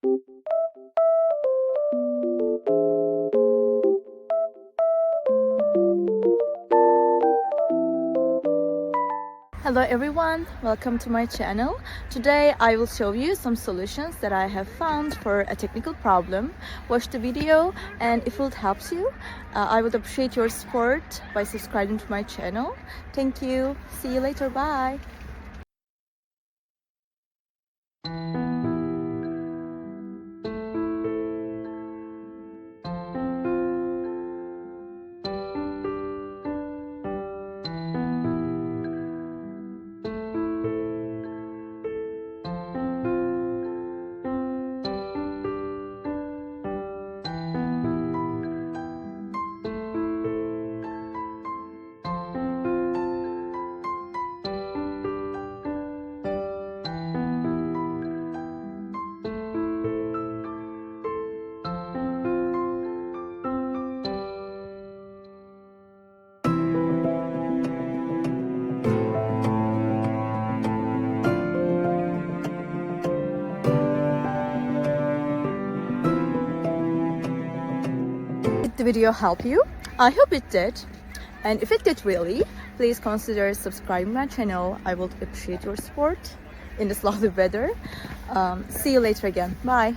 Hello everyone, welcome to my channel. Today I will show you some solutions that I have found for a technical problem. Watch the video, and if it helps you, I would appreciate your support by subscribing to my channel. Thank you. See you later. Bye. Did the video help you? I hope it did. And if it did really, please consider subscribing my channel. I would appreciate your support in this lovely weather. See you later again. Bye.